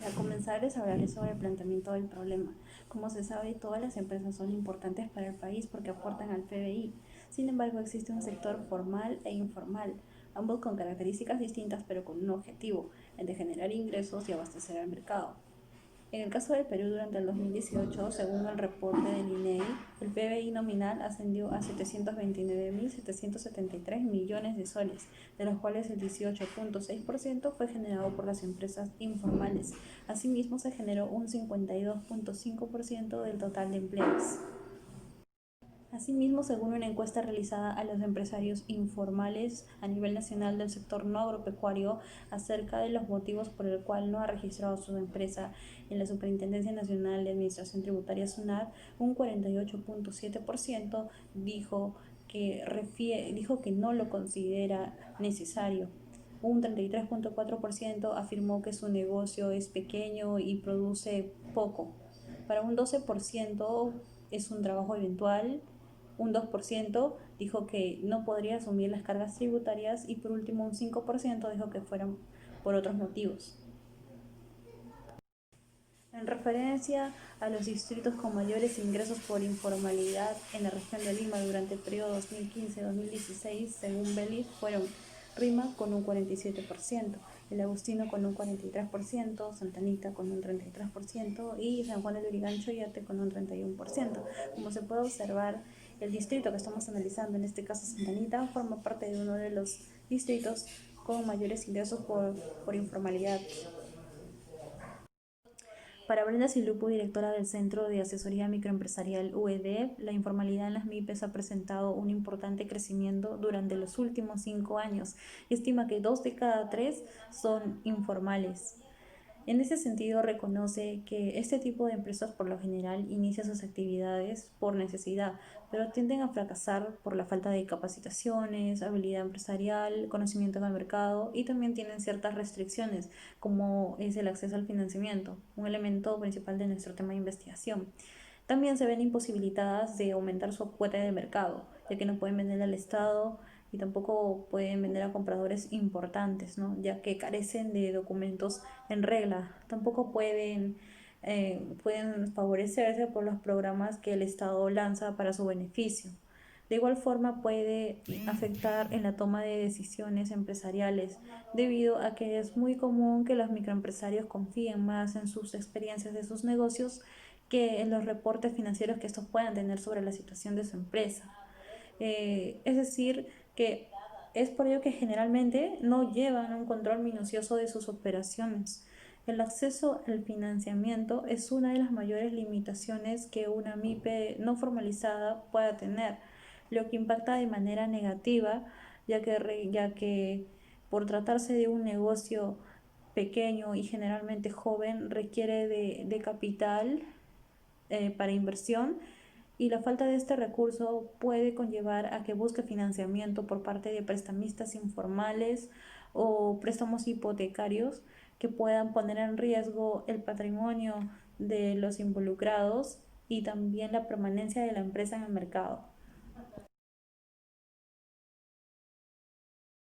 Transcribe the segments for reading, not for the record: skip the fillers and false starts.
Para comenzar, les hablaré sobre el planteamiento del problema. Como se sabe, todas las empresas son importantes para el país porque aportan al PBI. Sin embargo, existe un sector formal e informal, ambos con características distintas pero con un objetivo, el de generar ingresos y abastecer al mercado. En el caso del Perú, durante el 2018, según el reporte del INEI, el PBI nominal ascendió a 729.773 millones de soles, de los cuales el 18.6% fue generado por las empresas informales. Asimismo, se generó un 52.5% del total de empleos. Asimismo, según una encuesta realizada a los empresarios informales a nivel nacional del sector no agropecuario acerca de los motivos por el cual no ha registrado su empresa en la Superintendencia Nacional de Administración Tributaria SUNAT, un 48.7% dijo que no lo considera necesario. Un 33.4% afirmó que su negocio es pequeño y produce poco. Para un 12% es un trabajo eventual. Un 2% dijo que no podría asumir las cargas tributarias y por último un 5% dijo que fueran por otros motivos. En referencia a los distritos con mayores ingresos por informalidad en la región de Lima durante el periodo 2015-2016, según Belis, fueron Rima con un 47%, El Agustino con un 43%, Santa Anita con un 33% y San Juan de Lurigancho y Ate con un 31%. Como se puede observar, el distrito que estamos analizando, en este caso Santa Anita, forma parte de uno de los distritos con mayores ingresos por informalidad. Para Brenda Silupo, directora del Centro de Asesoría Microempresarial UED, la informalidad en las MIPES ha presentado un importante crecimiento durante los últimos 5 años. Estima que 2 de cada 3 son informales. En ese sentido, reconoce que este tipo de empresas por lo general inicia sus actividades por necesidad, pero tienden a fracasar por la falta de capacitaciones, habilidad empresarial, conocimiento del mercado y también tienen ciertas restricciones, como es el acceso al financiamiento, un elemento principal de nuestro tema de investigación. También se ven imposibilitadas de aumentar su cuota de mercado, ya que no pueden vender al Estado y tampoco pueden vender a compradores importantes, ¿no? Ya que carecen de documentos en regla. Tampoco pueden favorecerse por los programas que el Estado lanza para su beneficio. De igual forma puede afectar en la toma de decisiones empresariales, debido a que es muy común que los microempresarios confíen más en sus experiencias de sus negocios que en los reportes financieros que estos puedan tener sobre la situación de su empresa. Es decir, que es por ello que generalmente no llevan un control minucioso de sus operaciones. El acceso al financiamiento es una de las mayores limitaciones que una MIPE no formalizada pueda tener, lo que impacta de manera negativa, ya que por tratarse de un negocio pequeño y generalmente joven requiere de capital para inversión, y la falta de este recurso puede conllevar a que busque financiamiento por parte de prestamistas informales o préstamos hipotecarios que puedan poner en riesgo el patrimonio de los involucrados y también la permanencia de la empresa en el mercado.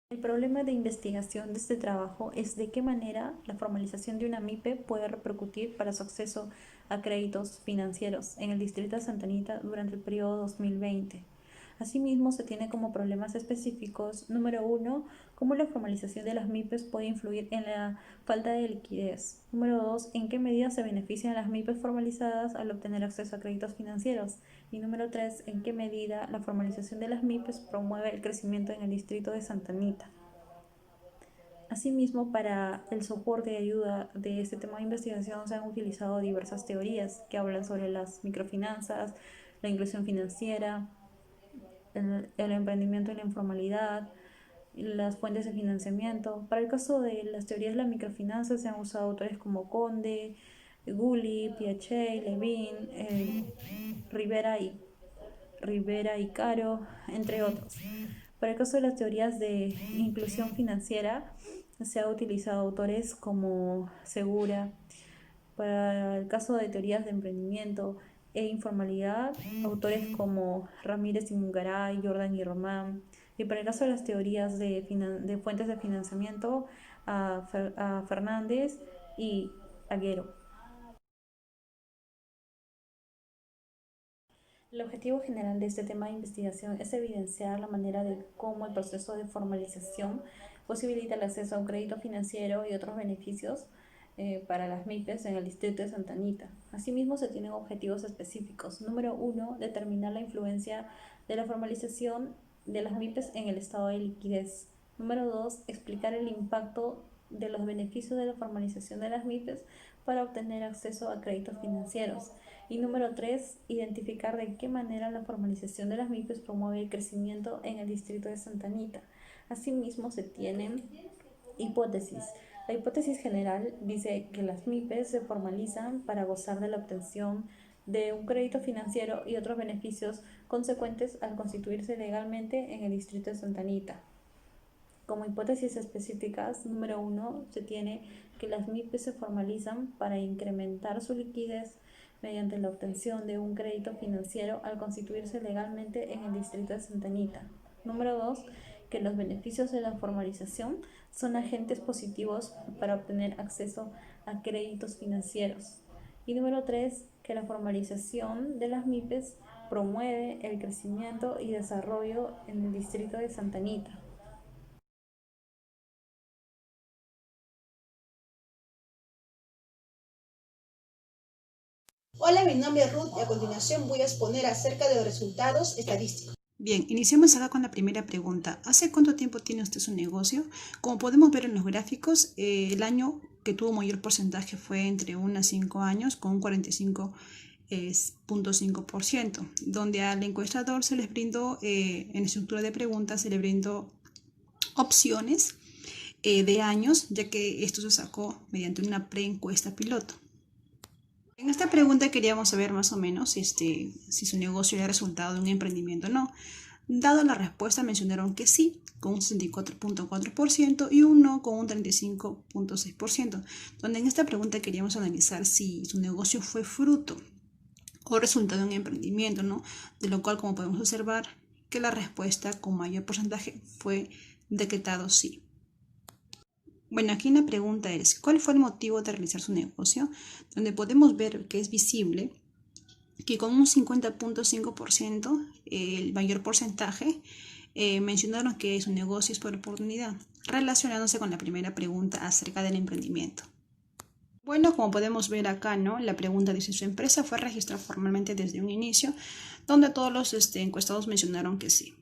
El problema de investigación de este trabajo es de qué manera la formalización de una MIPE puede repercutir para su acceso a créditos financieros en el distrito de Santa Anita durante el periodo 2020. Asimismo, se tiene como problemas específicos: número uno, cómo la formalización de las MIPES puede influir en la falta de liquidez; número dos, en qué medida se benefician las MIPES formalizadas al obtener acceso a créditos financieros; y número tres, en qué medida la formalización de las MIPES promueve el crecimiento en el distrito de Santa Anita. Asimismo, para el soporte y ayuda de este tema de investigación se han utilizado diversas teorías que hablan sobre las microfinanzas, la inclusión financiera, el emprendimiento y la informalidad, las fuentes de financiamiento. Para el caso de las teorías de la microfinanza se han usado autores como Conde, Gulli, Piaget, Levin, Rivera y Rivera y Caro, entre otros. Para el caso de las teorías de inclusión financiera, se ha utilizado autores como Segura. Para el caso de teorías de emprendimiento e informalidad, autores como Ramírez y Mungaray, Jordan y Román. Y para el caso de las teorías de fuentes de financiamiento, a Fernández y Aguero. El objetivo general de este tema de investigación es evidenciar la manera de cómo el proceso de formalización posibilita el acceso a un crédito financiero y otros beneficios para las MIPES en el distrito de Santa Anita. Asimismo, se tienen objetivos específicos. Número 1, determinar la influencia de la formalización de las MIPES en el estado de liquidez. Número 2, explicar el impacto de los beneficios de la formalización de las MIPES para obtener acceso a créditos financieros. Y número 3, identificar de qué manera la formalización de las MIPES promueve el crecimiento en el distrito de Santa Anita. Asimismo, se tienen hipótesis. La hipótesis general dice que las MIPES se formalizan para gozar de la obtención de un crédito financiero y otros beneficios consecuentes al constituirse legalmente en el distrito de Santa Anita. Como hipótesis específicas, número 1, se tiene que las MIPES se formalizan para incrementar su liquidez mediante la obtención de un crédito financiero al constituirse legalmente en el distrito de Santa Anita. Número 2, que los beneficios de la formalización son agentes positivos para obtener acceso a créditos financieros. Y número 3, que la formalización de las MIPES promueve el crecimiento y desarrollo en el distrito de Santa Anita. Hola, mi nombre es Ruth y a continuación voy a exponer acerca de los resultados estadísticos. Bien, iniciamos acá con la primera pregunta. ¿Hace cuánto tiempo tiene usted su negocio? Como podemos ver en los gráficos, el año que tuvo mayor porcentaje fue entre 1 a 5 años con un 45.5%, donde al encuestador se les brindó, en la estructura de preguntas, se le brindó opciones de años, ya que esto se sacó mediante una preencuesta piloto. En esta pregunta queríamos saber más o menos si su negocio era resultado de un emprendimiento o no. Dado la respuesta, mencionaron que sí, con un 64.4% y un no, con un 35.6%, donde en esta pregunta queríamos analizar si su negocio fue fruto o resultado de un emprendimiento, ¿no? De lo cual, como podemos observar, que la respuesta con mayor porcentaje fue decretado sí. Bueno, aquí la pregunta es, ¿cuál fue el motivo de realizar su negocio? Donde podemos ver que es visible que con un 50.5%, el mayor porcentaje, mencionaron que su negocio es por oportunidad, relacionándose con la primera pregunta acerca del emprendimiento. Bueno, como podemos ver acá, ¿no? La pregunta dice, su empresa fue registrada formalmente desde un inicio, donde todos los encuestados mencionaron que sí.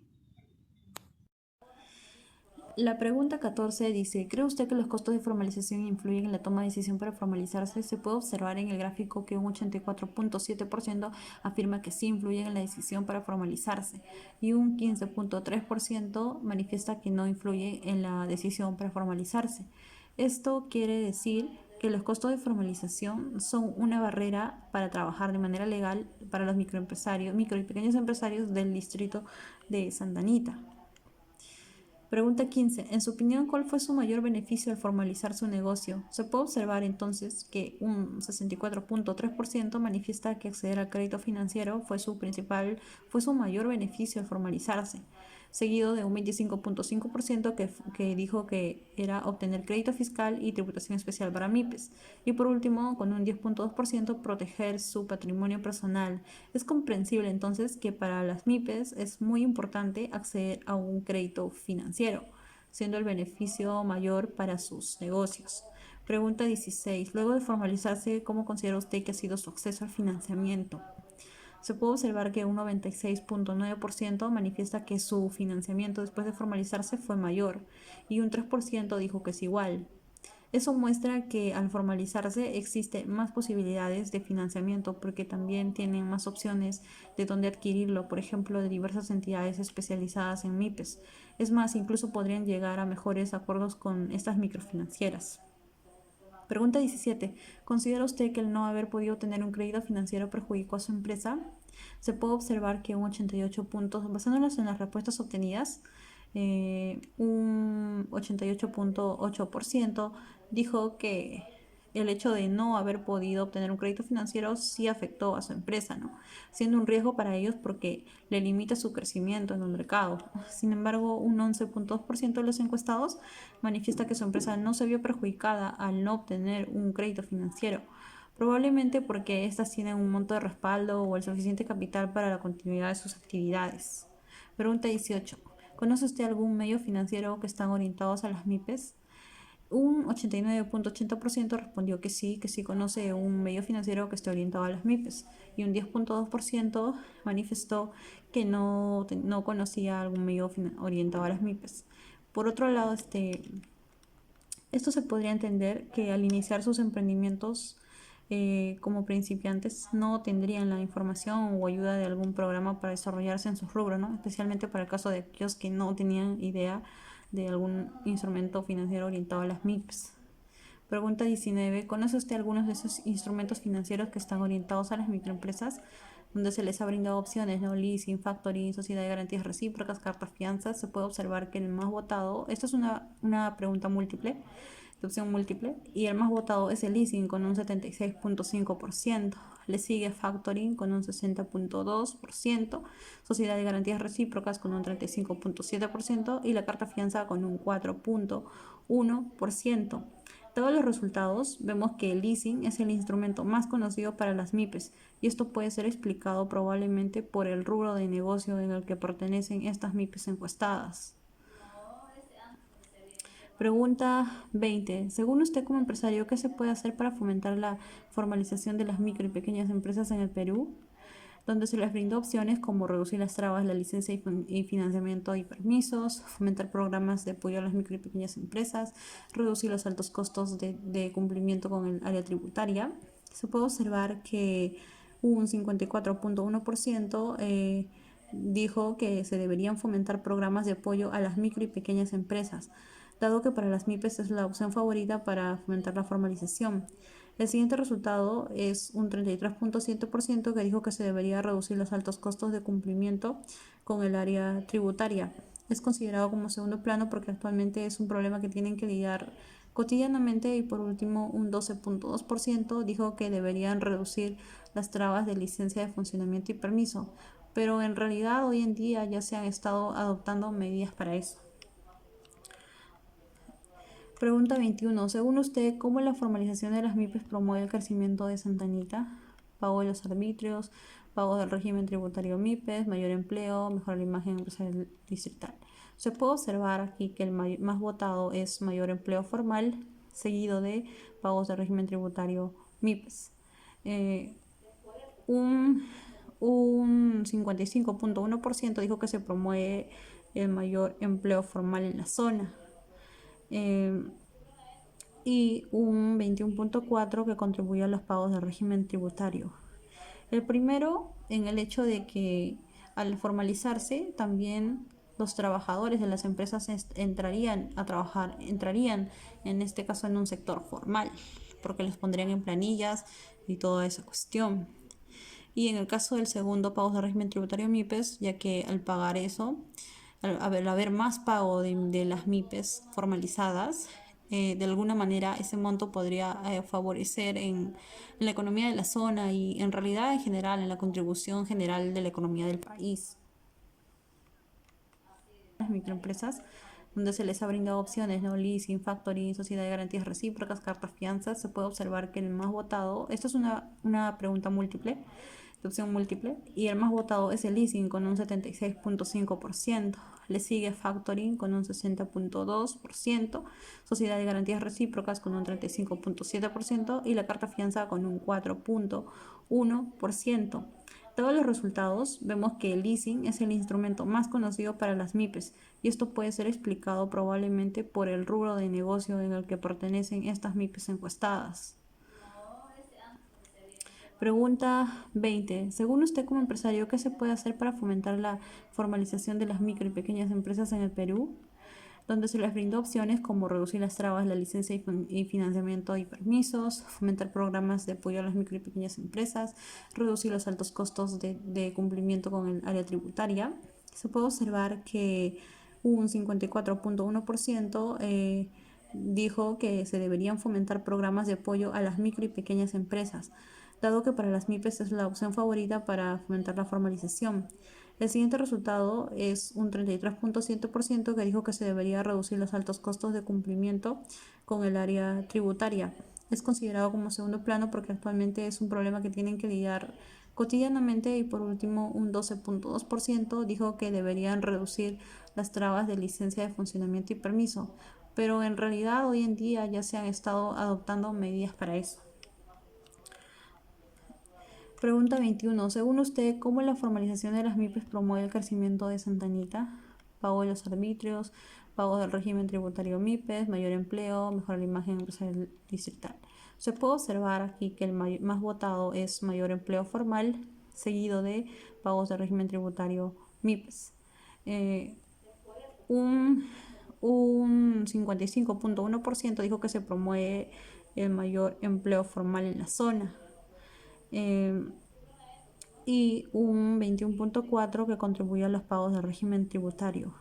La pregunta 14 dice, ¿cree usted que los costos de formalización influyen en la toma de decisión para formalizarse? Se puede observar en el gráfico que un 84.7% afirma que sí influyen en la decisión para formalizarse y un 15.3% manifiesta que no influye en la decisión para formalizarse. Esto quiere decir que los costos de formalización son una barrera para trabajar de manera legal para los micro y pequeños empresarios del distrito de Santa Anita. Pregunta 15. En su opinión, ¿cuál fue su mayor beneficio al formalizar su negocio? Se puede observar entonces que un 64.3% manifiesta que acceder al crédito financiero fue su mayor beneficio al formalizarse, seguido de un 25.5% que dijo que era obtener crédito fiscal y tributación especial para MIPES. Y por último, con un 10.2% proteger su patrimonio personal. Es comprensible entonces que para las MIPES es muy importante acceder a un crédito financiero, siendo el beneficio mayor para sus negocios. Pregunta 16. Luego de formalizarse, ¿cómo considera usted que ha sido su acceso al financiamiento? Se puede observar que un 96.9% manifiesta que su financiamiento después de formalizarse fue mayor y un 3% dijo que es igual. Eso muestra que al formalizarse existe más posibilidades de financiamiento porque también tienen más opciones de dónde adquirirlo, por ejemplo, de diversas entidades especializadas en MIPES. Es más, incluso podrían llegar a mejores acuerdos con estas microfinancieras. Pregunta 17. ¿Considera usted que el no haber podido tener un crédito financiero perjudicó a su empresa? Se puede observar que un 88 puntos, basándonos en las respuestas obtenidas, un 88.8% dijo que el hecho de no haber podido obtener un crédito financiero sí afectó a su empresa, ¿no? Siendo un riesgo para ellos porque le limita su crecimiento en el mercado. Sin embargo, un 11.2% de los encuestados manifiesta que su empresa no se vio perjudicada al no obtener un crédito financiero, probablemente porque éstas tienen un monto de respaldo o el suficiente capital para la continuidad de sus actividades. Pregunta 18. ¿Conoce usted algún medio financiero que están orientados a las MIPES? Un 89.80% respondió que sí conoce un medio financiero que esté orientado a las MIPES, y un 10.2% manifestó que no conocía algún medio orientado a las MIPES. Por otro lado, esto se podría entender que al iniciar sus emprendimientos como principiantes no tendrían la información o ayuda de algún programa para desarrollarse en sus rubros, ¿no? Especialmente para el caso de aquellos que no tenían idea de algún instrumento financiero orientado a las MIPS. Pregunta 19. ¿Conoce usted algunos de esos instrumentos financieros que están orientados a las microempresas, donde se les ha brindado opciones, ¿no? Leasing, factoring, sociedad de garantías recíprocas, cartas fianzas? Se puede observar que el más votado, esto es una pregunta múltiple, de opción múltiple, y el más votado es el leasing con un 76.5%. Le sigue factoring con un 60.2%, sociedad de garantías recíprocas con un 35.7% y la carta fianza con un 4.1%. Todos los resultados vemos que el leasing es el instrumento más conocido para las MIPES, y esto puede ser explicado probablemente por el rubro de negocio en el que pertenecen estas MIPES encuestadas. Pregunta 20. Según usted como empresario, ¿qué se puede hacer para fomentar la formalización de las micro y pequeñas empresas en el Perú? Donde se les brindó opciones como reducir las trabas, la licencia y financiamiento y permisos, fomentar programas de apoyo a las micro y pequeñas empresas, reducir los altos costos de cumplimiento con el área tributaria. Se puede observar que un 54.1% dijo que se deberían fomentar programas de apoyo a las micro y pequeñas empresas, dado que para las MIPES es la opción favorita para fomentar la formalización. El siguiente resultado es un 33.7% que dijo que se debería reducir los altos costos de cumplimiento con el área tributaria. Es considerado como segundo plano porque actualmente es un problema que tienen que lidiar cotidianamente, y por último un 12.2% dijo que deberían reducir las trabas de licencia de funcionamiento y permiso, pero en realidad hoy en día ya se han estado adoptando medidas para eso. Pregunta 21. Según usted, ¿cómo la formalización de las MIPES promueve el crecimiento de Santa Anita? Pago de los arbitrios, pago del régimen tributario MIPES, mayor empleo, mejora la imagen empresarial distrital. Se puede observar aquí que el más votado es mayor empleo formal, seguido de pagos del régimen tributario MIPES. Un 55.1% dijo que se promueve el mayor empleo formal en la zona. Y un 21.4% que contribuye a los pagos del régimen tributario. El primero en el hecho de que al formalizarse también los trabajadores de las empresas entrarían a trabajar, entrarían en este caso en un sector formal, porque les pondrían en planillas y toda esa cuestión. Y en el caso del segundo, pagos de régimen tributario MIPES, ya que al pagar eso, al haber más pago de las MIPES formalizadas, de alguna manera ese monto podría favorecer en la economía de la zona y en realidad en general en la contribución general de la economía del país. Las microempresas, donde se les ha brindado opciones, ¿no? Leasing, factoring, sociedad de garantías recíprocas, cartas fianzas, se puede observar que el más votado, esto es una pregunta múltiple, de opción múltiple, y el más votado es el leasing con un 76.5%. Le sigue factoring con un 60.2%, sociedad de garantías recíprocas con un 35.7% y la carta fianza con un 4.1%. Todos los resultados vemos que el leasing es el instrumento más conocido para las MIPES, y esto puede ser explicado probablemente por el rubro de negocio en el que pertenecen estas MIPES encuestadas. Pregunta 20. Según usted como empresario, ¿qué se puede hacer para fomentar la formalización de las micro y pequeñas empresas en el Perú? Donde se les brindó opciones como reducir las trabas, la licencia y financiamiento y permisos, fomentar programas de apoyo a las micro y pequeñas empresas, reducir los altos costos de cumplimiento con el área tributaria. Se puede observar que un 54.1% dijo que se deberían fomentar programas de apoyo a las micro y pequeñas empresas, dado que para las MIPES es la opción favorita para fomentar la formalización. El siguiente resultado es un 33.7% que dijo que se debería reducir los altos costos de cumplimiento con el área tributaria. Es considerado como segundo plano porque actualmente es un problema que tienen que lidiar cotidianamente, y por último un 12.2% dijo que deberían reducir las trabas de licencia de funcionamiento y permiso, pero en realidad hoy en día ya se han estado adoptando medidas para eso. Pregunta 21. Según usted, ¿cómo la formalización de las MIPES promueve el crecimiento de Santa Anita? Pago de los arbitrios, pago del régimen tributario MIPES, mayor empleo, mejora la imagen empresarial distrital. Se puede observar aquí que el más votado es mayor empleo formal, seguido de pagos del régimen tributario MIPES. Un 55.1% dijo que se promueve el mayor empleo formal en la zona. Y un 21.4% que contribuye a los pagos del régimen tributario.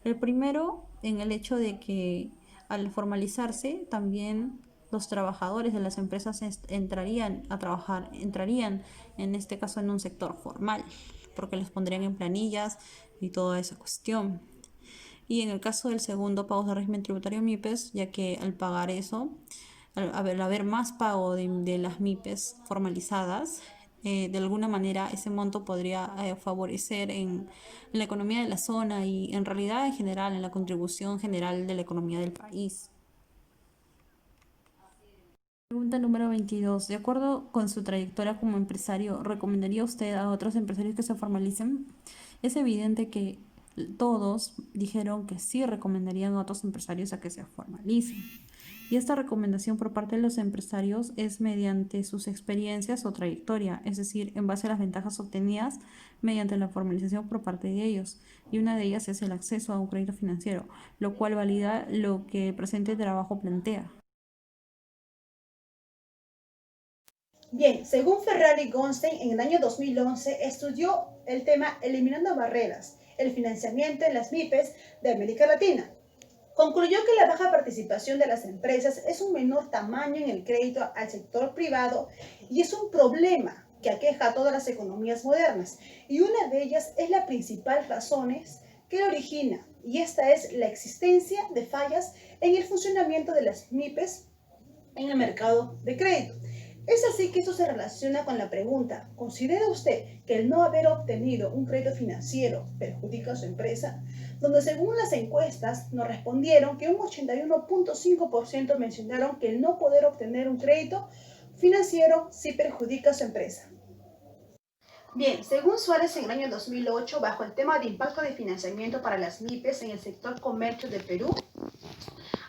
El primero en el hecho de que al formalizarse también los trabajadores de las empresas entrarían a trabajar, entrarían en este caso en un sector formal, porque los pondrían en planillas y toda esa cuestión. Y en el caso del segundo, pagos de régimen tributario MIPES, ya que al pagar eso, al haber más pago de las MIPES formalizadas, de alguna manera ese monto podría favorecer en la economía de la zona y en realidad en general en la contribución general de la economía del país. Pregunta número 22. De acuerdo con su trayectoria como empresario, ¿recomendaría usted a otros empresarios que se formalicen? Es evidente que todos dijeron que sí recomendarían a otros empresarios a que se formalicen. Y esta recomendación por parte de los empresarios es mediante sus experiencias o trayectoria, es decir, en base a las ventajas obtenidas mediante la formalización por parte de ellos. Y una de ellas es el acceso a un crédito financiero, lo cual valida lo que el presente trabajo plantea. Bien, según Ferrari Goldstein, en el año 2011 estudió el tema Eliminando barreras, el financiamiento en las MIPES de América Latina. Concluyó que la baja participación de las empresas es un menor tamaño en el crédito al sector privado y es un problema que aqueja a todas las economías modernas, y una de ellas es la principal razón que lo origina, y esta es la existencia de fallas en el funcionamiento de las MIPES en el mercado de crédito. Es así que esto se relaciona con la pregunta: ¿considera usted que el no haber obtenido un crédito financiero perjudica a su empresa? Donde según las encuestas nos respondieron que un 81.5% mencionaron que el no poder obtener un crédito financiero sí perjudica a su empresa. Bien, según Suárez, en el año 2008, bajo el tema de impacto de financiamiento para las MIPES en el sector comercio de Perú,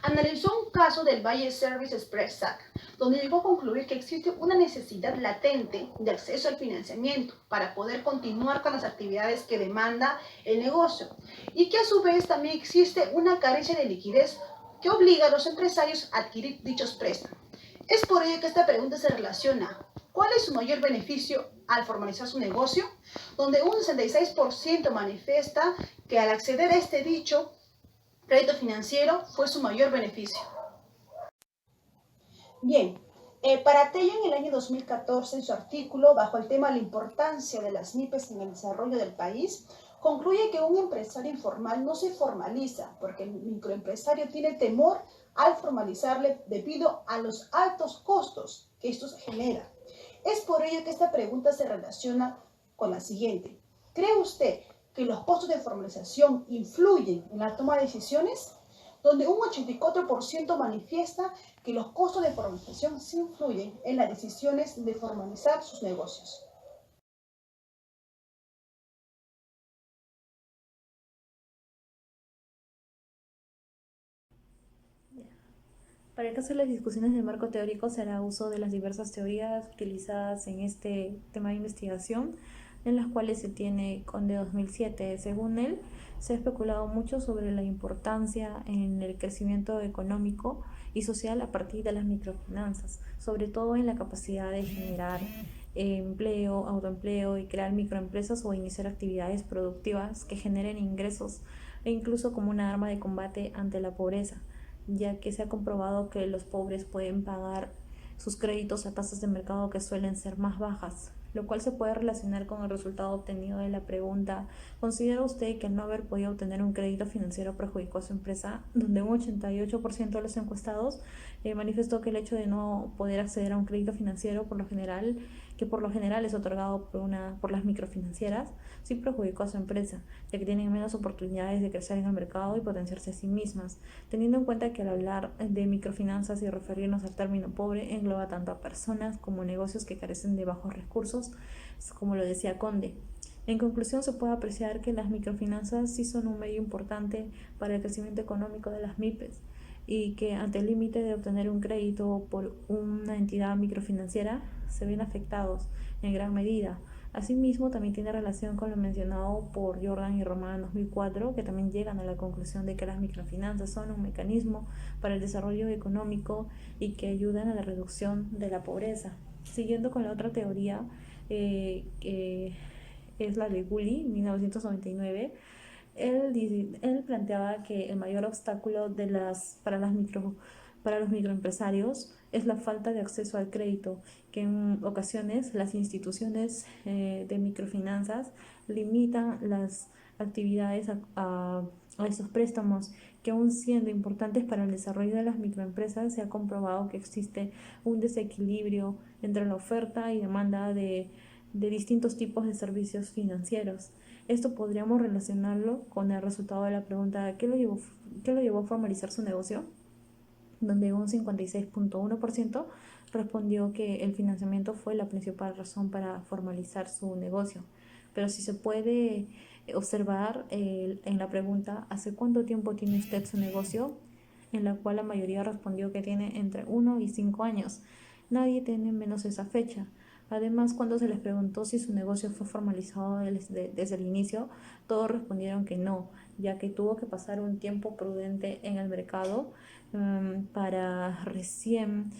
analizó un caso del Valle Service Express SAC, donde llegó a concluir que existe una necesidad latente de acceso al financiamiento para poder continuar con las actividades que demanda el negocio, y que a su vez también existe una carencia de liquidez que obliga a los empresarios a adquirir dichos préstamos. Es por ello que esta pregunta se relaciona: ¿cuál es su mayor beneficio al formalizar su negocio? Donde un 66% manifiesta que al acceder a este dicho crédito financiero fue su mayor beneficio. Bien, para Tello, en el año 2014, en su artículo bajo el tema La importancia de las MIPES en el desarrollo del país, concluye que un empresario informal no se formaliza porque el microempresario tiene temor al formalizarle debido a los altos costos que estos generan. Es por ello que esta pregunta se relaciona con la siguiente: ¿cree usted que los costos de formalización influyen en la toma de decisiones? Donde un 84% manifiesta que los costos de formalización sí influyen en las decisiones de formalizar sus negocios. Para el caso de las discusiones del marco teórico, se hará uso de las diversas teorías utilizadas en este tema de investigación, en las cuales se tiene con de 2007. Según él, se ha especulado mucho sobre la importancia en el crecimiento económico y social a partir de las microfinanzas, sobre todo en la capacidad de generar empleo, autoempleo y crear microempresas o iniciar actividades productivas que generen ingresos, e incluso como una arma de combate ante la pobreza. ya que se ha comprobado que los pobres pueden pagar sus créditos a tasas de mercado que suelen ser más bajas, lo cual se puede relacionar con el resultado obtenido de la pregunta: ¿considera usted que al no haber podido obtener un crédito financiero perjudicó a su empresa?, donde un 88% de los encuestados manifestó que el hecho de no poder acceder a un crédito financiero por lo general es otorgado por las microfinancieras, sí perjudicó a su empresa, ya que tienen menos oportunidades de crecer en el mercado y potenciarse a sí mismas, teniendo en cuenta que al hablar de microfinanzas y referirnos al término pobre engloba tanto a personas como negocios que carecen de bajos recursos, como lo decía Conde. En conclusión, se puede apreciar que las microfinanzas sí son un medio importante para el crecimiento económico de las MIPES, y que ante el límite de obtener un crédito por una entidad microfinanciera se ven afectados en gran medida. Asimismo, también tiene relación con lo mencionado por Jordan y Román en 2004, que también llegan a la conclusión de que las microfinanzas son un mecanismo para el desarrollo económico y que ayudan a la reducción de la pobreza. Siguiendo con la otra teoría, que es la de Gully, 1999, él planteaba que el mayor obstáculo para los microempresarios es la falta de acceso al crédito, que en ocasiones las instituciones de microfinanzas limitan las actividades a esos préstamos, que aun siendo importantes para el desarrollo de las microempresas, se ha comprobado que existe un desequilibrio entre la oferta y demanda de distintos tipos de servicios financieros. Esto podríamos relacionarlo con el resultado de la pregunta: ¿qué lo llevó a formalizar su negocio?, donde un 56.1% respondió que el financiamiento fue la principal razón para formalizar su negocio. Pero si se puede observar en la pregunta ¿hace cuánto tiempo tiene usted su negocio?, en la cual la mayoría respondió que tiene entre 1 y 5 años. Nadie tiene menos esa fecha. Además, cuando se les preguntó si su negocio fue formalizado desde el inicio, todos respondieron que no, ya que tuvo que pasar un tiempo prudente en el mercado para recién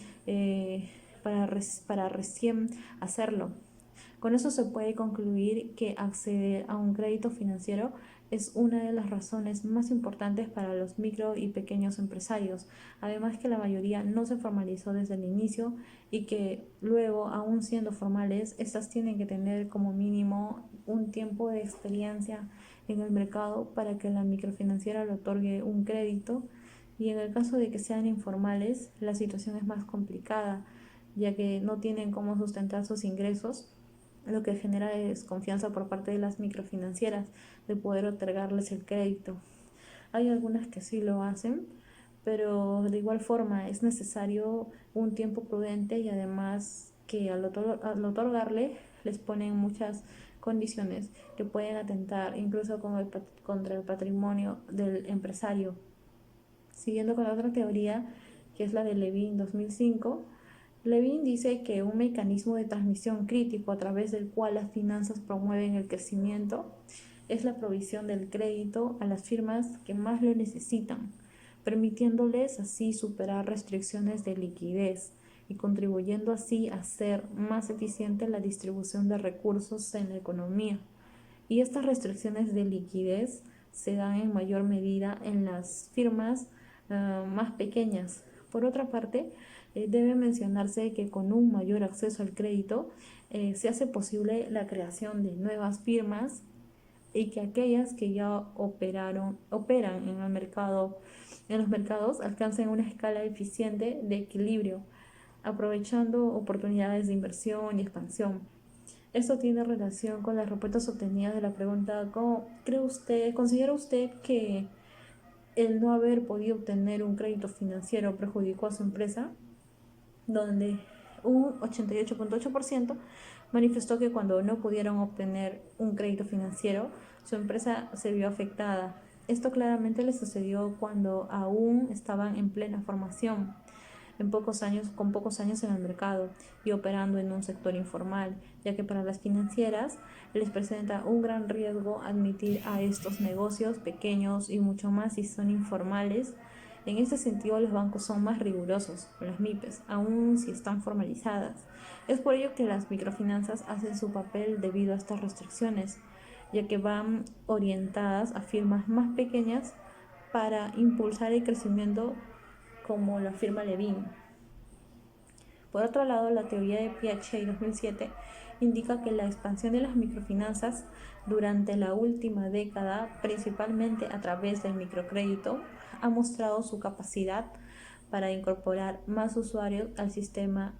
hacerlo. Con eso se puede concluir que acceder a un crédito financiero es una de las razones más importantes para los micro y pequeños empresarios, además que la mayoría no se formalizó desde el inicio y que luego, aún siendo formales, estas tienen que tener como mínimo un tiempo de experiencia en el mercado para que la microfinanciera le otorgue un crédito. Y en el caso de que sean informales, la situación es más complicada, ya que no tienen cómo sustentar sus ingresos, lo que genera desconfianza por parte de las microfinancieras de poder otorgarles el crédito. Hay algunas que sí lo hacen, pero de igual forma es necesario un tiempo prudente, y además que al otorgarle les ponen muchas condiciones que pueden atentar incluso contra el patrimonio del empresario. Siguiendo con la otra teoría, que es la de Levin 2005, Levin dice que un mecanismo de transmisión crítico a través del cual las finanzas promueven el crecimiento es la provisión del crédito a las firmas que más lo necesitan, permitiéndoles así superar restricciones de liquidez y contribuyendo así a hacer más eficiente la distribución de recursos en la economía. Y estas restricciones de liquidez se dan en mayor medida en las firmas más pequeñas. Por otra parte, debe mencionarse que con un mayor acceso al crédito se hace posible la creación de nuevas firmas, y que aquellas que ya operan en los mercados alcancen una escala eficiente de equilibrio, aprovechando oportunidades de inversión y expansión. Esto tiene relación con las respuestas obtenidas de la pregunta: ¿considera usted que el no haber podido obtener un crédito financiero perjudicó a su empresa?, donde un 88.8% manifestó que cuando no pudieron obtener un crédito financiero, su empresa se vio afectada. Esto claramente les sucedió cuando aún estaban en plena formación, con pocos años en el mercado y operando en un sector informal, ya que para las financieras les presenta un gran riesgo admitir a estos negocios pequeños, y mucho más si son informales. En este sentido, los bancos son más rigurosos con las MIPES, aun si están formalizadas. Es por ello que las microfinanzas hacen su papel debido a estas restricciones, ya que van orientadas a firmas más pequeñas para impulsar el crecimiento como lo afirma Levin. Por otro lado, la teoría de Piaget 2007 indica que la expansión de las microfinanzas durante la última década, principalmente a través del microcrédito, ha mostrado su capacidad para incorporar más usuarios al sistema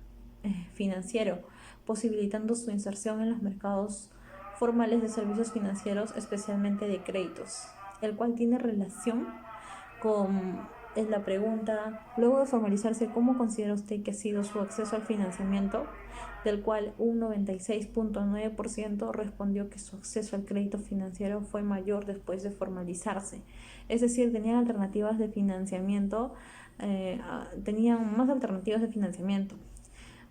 financiero, posibilitando su inserción en los mercados formales de servicios financieros, especialmente de créditos, el cual tiene relación con la pregunta: luego de formalizarse, ¿cómo considera usted que ha sido su acceso al financiamiento? Del cual un 96.9% respondió que su acceso al crédito financiero fue mayor después de formalizarse. Es decir, tenían alternativas de financiamiento, tenían más alternativas de financiamiento.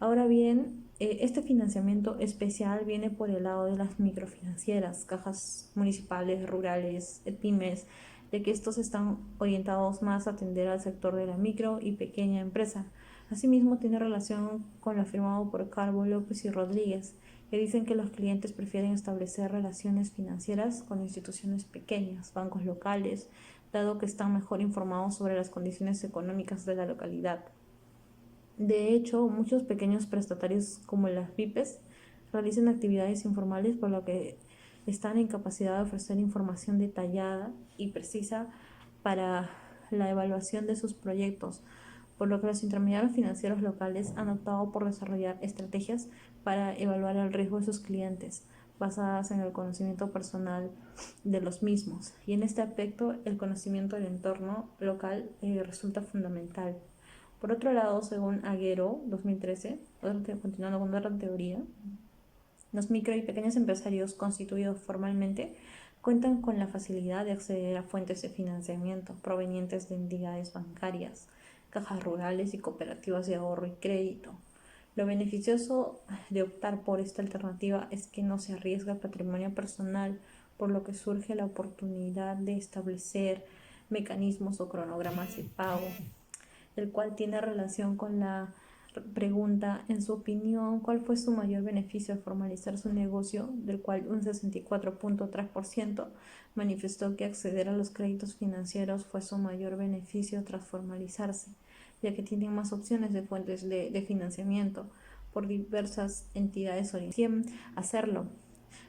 Ahora bien, este financiamiento especial viene por el lado de las microfinancieras, cajas municipales, rurales, pymes, de que estos están orientados más a atender al sector de la micro y pequeña empresa. Asimismo, tiene relación con lo afirmado por Calvo, López y Rodríguez, que dicen que los clientes prefieren establecer relaciones financieras con instituciones pequeñas, bancos locales, dado que están mejor informados sobre las condiciones económicas de la localidad. De hecho, muchos pequeños prestatarios como las MIPES realizan actividades informales, por lo que están en capacidad de ofrecer información detallada y precisa para la evaluación de sus proyectos, por lo que los intermediarios financieros locales han optado por desarrollar estrategias para evaluar el riesgo de sus clientes, basadas en el conocimiento personal de los mismos. Y en este aspecto, el conocimiento del entorno local resulta fundamental. Por otro lado, según Agüero 2013, continuando con otra teoría, los micro y pequeños empresarios constituidos formalmente cuentan con la facilidad de acceder a fuentes de financiamiento provenientes de entidades bancarias, cajas rurales y cooperativas de ahorro y crédito. Lo beneficioso de optar por esta alternativa es que no se arriesga el patrimonio personal, por lo que surge la oportunidad de establecer mecanismos o cronogramas de pago, el cual tiene relación con la pregunta: en su opinión, ¿cuál fue su mayor beneficio al formalizar su negocio? Del cual un 64.3% manifestó que acceder a los créditos financieros fue su mayor beneficio tras formalizarse, ya que tienen más opciones de fuentes de financiamiento por diversas entidades orientadas a hacerlo.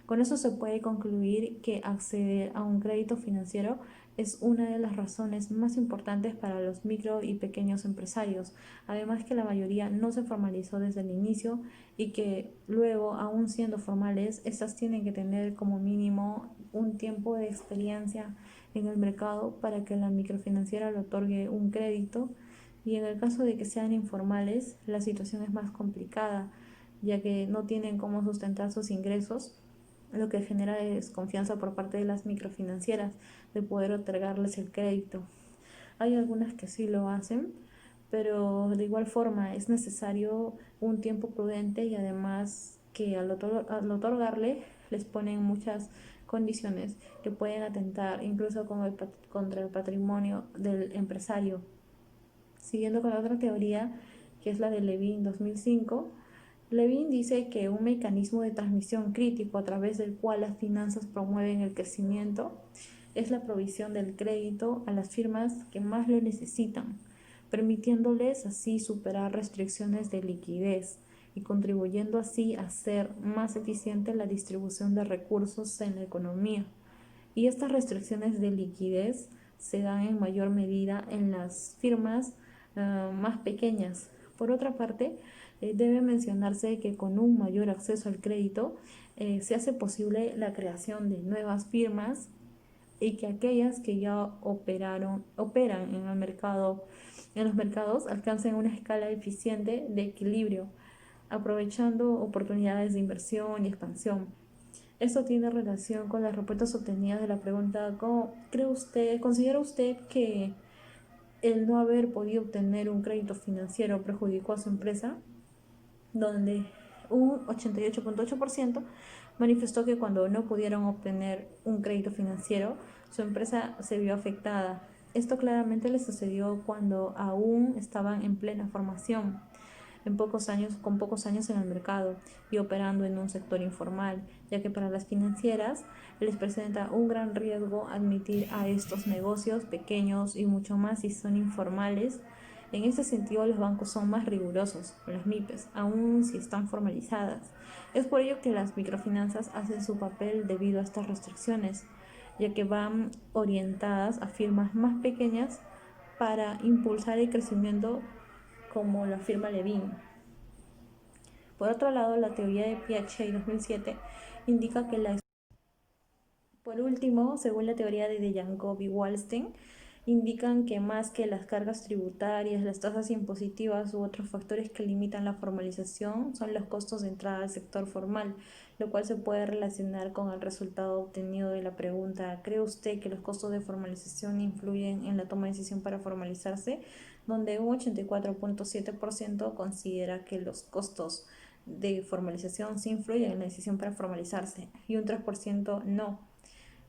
Con eso se puede concluir que acceder a un crédito financiero es una de las razones más importantes para los micro y pequeños empresarios, además que la mayoría no se formalizó desde el inicio y que luego, aún siendo formales, estas tienen que tener como mínimo un tiempo de experiencia en el mercado para que la microfinanciera le otorgue un crédito, y en el caso de que sean informales, la situación es más complicada, ya que no tienen cómo sustentar sus ingresos, lo que genera desconfianza por parte de las microfinancieras de poder otorgarles el crédito. Hay algunas que sí lo hacen, pero de igual forma es necesario un tiempo prudente, y además que al otorgarle les ponen muchas condiciones que pueden atentar incluso contra el patrimonio del empresario. Siguiendo con la otra teoría, que es la de Levin 2005, Levin dice que un mecanismo de transmisión crítico a través del cual las finanzas promueven el crecimiento es la provisión del crédito a las firmas que más lo necesitan, permitiéndoles así superar restricciones de liquidez y contribuyendo así a hacer más eficiente la distribución de recursos en la economía. Y estas restricciones de liquidez se dan en mayor medida en las firmas más pequeñas. Por otra parte, debe mencionarse que con un mayor acceso al crédito se hace posible la creación de nuevas firmas, y que aquellas que ya operan en los mercados alcancen una escala eficiente de equilibrio, aprovechando oportunidades de inversión y expansión. Esto tiene relación con las respuestas obtenidas de la pregunta: ¿cómo considera usted que el no haber podido obtener un crédito financiero perjudicó a su empresa? Donde un 88.8% manifestó que cuando no pudieron obtener un crédito financiero, su empresa se vio afectada. Esto claramente les sucedió cuando aún estaban en plena formación, con pocos años en el mercado y operando en un sector informal, ya que para las financieras les presenta un gran riesgo admitir a estos negocios pequeños, y mucho más si son informales, En este sentido, los bancos son más rigurosos con las MIPES, aun si están formalizadas. Es por ello que las microfinanzas hacen su papel debido a estas restricciones, ya que van orientadas a firmas más pequeñas para impulsar el crecimiento, como lo afirma Levin. Por otro lado, la teoría de Piaget 2007 indica que Por último, según la teoría de Jacob y Wallstein, indican que más que las cargas tributarias, las tasas impositivas u otros factores que limitan la formalización son los costos de entrada al sector formal, lo cual se puede relacionar con el resultado obtenido de la pregunta: ¿cree usted que los costos de formalización influyen en la toma de decisión para formalizarse?, donde un 84.7% considera que los costos de formalización sí influyen en la decisión para formalizarse y un 3% no,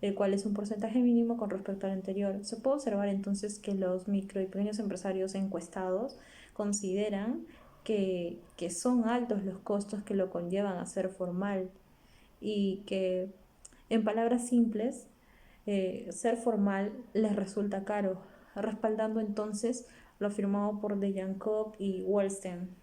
el cual es un porcentaje mínimo con respecto al anterior. Se puede observar entonces que los micro y pequeños empresarios encuestados consideran que son altos los costos que lo conllevan a ser formal y que, en palabras simples, ser formal les resulta caro, respaldando entonces lo afirmado por De Jacob y Wallstein.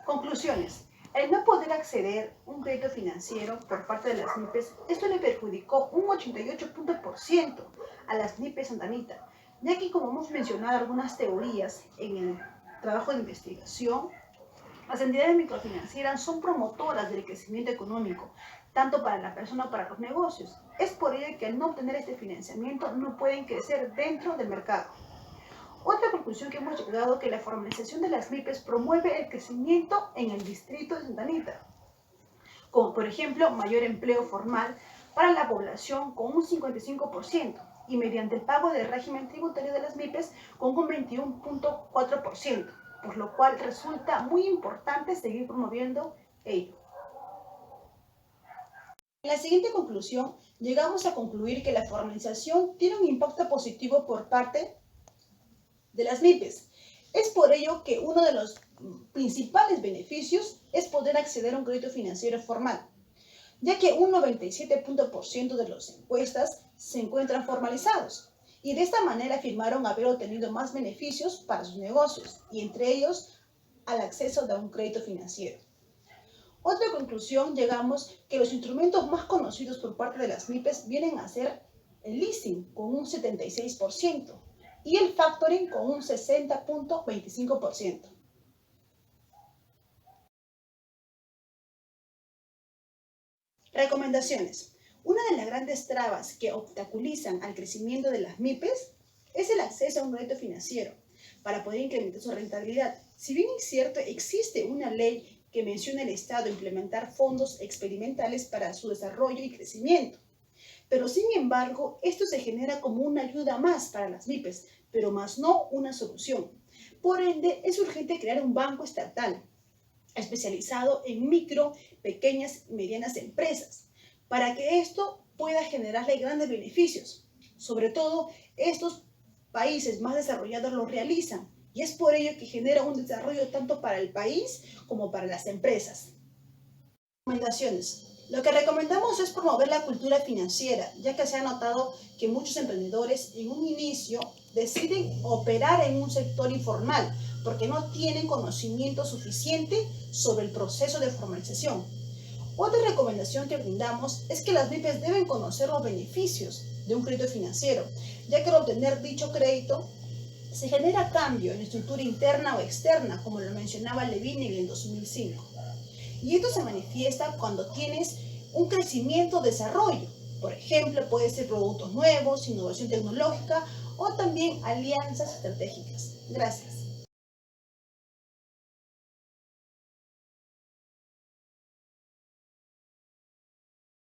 Conclusiones. El no poder acceder a un crédito financiero por parte de las MIPES, esto le perjudicó un 88% a las MIPES Santa Anita, ya que, como hemos mencionado algunas teorías en el trabajo de investigación, las entidades microfinancieras son promotoras del crecimiento económico, tanto para la persona como para los negocios. Es por ello que al no obtener este financiamiento no pueden crecer dentro del mercado. Otra conclusión que hemos llegado es que la formalización de las MIPES promueve el crecimiento en el distrito de Santa Anita, como por ejemplo mayor empleo formal para la población con un 55% y mediante el pago del régimen tributario de las MIPES con un 21.4%, por lo cual resulta muy importante seguir promoviendo ello. En la siguiente conclusión, llegamos a concluir que la formalización tiene un impacto positivo por parte de las MIPES. Es por ello que uno de los principales beneficios es poder acceder a un crédito financiero formal, ya que un 97% de las encuestas se encuentran formalizados y de esta manera afirmaron haber obtenido más beneficios para sus negocios y entre ellos al acceso a un crédito financiero. Otra conclusión, llegamos que los instrumentos más conocidos por parte de las MIPES vienen a ser el leasing con un 76% y el factoring con un 60.25%. Recomendaciones. Una de las grandes trabas que obstaculizan al crecimiento de las MIPES es el acceso a un crédito financiero para poder incrementar su rentabilidad. Si bien es cierto, existe una ley que menciona al Estado implementar fondos experimentales para su desarrollo y crecimiento, pero sin embargo, esto se genera como una ayuda más para las MIPES, pero más no una solución. Por ende, es urgente crear un banco estatal especializado en micro, pequeñas y medianas empresas, para que esto pueda generarle grandes beneficios. Sobre todo, estos países más desarrollados lo realizan, y es por ello que genera un desarrollo tanto para el país como para las empresas. Recomendaciones. Lo que recomendamos es promover la cultura financiera, ya que se ha notado que muchos emprendedores en un inicio deciden operar en un sector informal porque no tienen conocimiento suficiente sobre el proceso de formalización. Otra recomendación que brindamos es que las MIPES deben conocer los beneficios de un crédito financiero, ya que al obtener dicho crédito se genera cambio en la estructura interna o externa, como lo mencionaba Levin en el 2005. Y esto se manifiesta cuando tienes un crecimiento, desarrollo. Por ejemplo, puede ser productos nuevos, innovación tecnológica o también alianzas estratégicas. Gracias.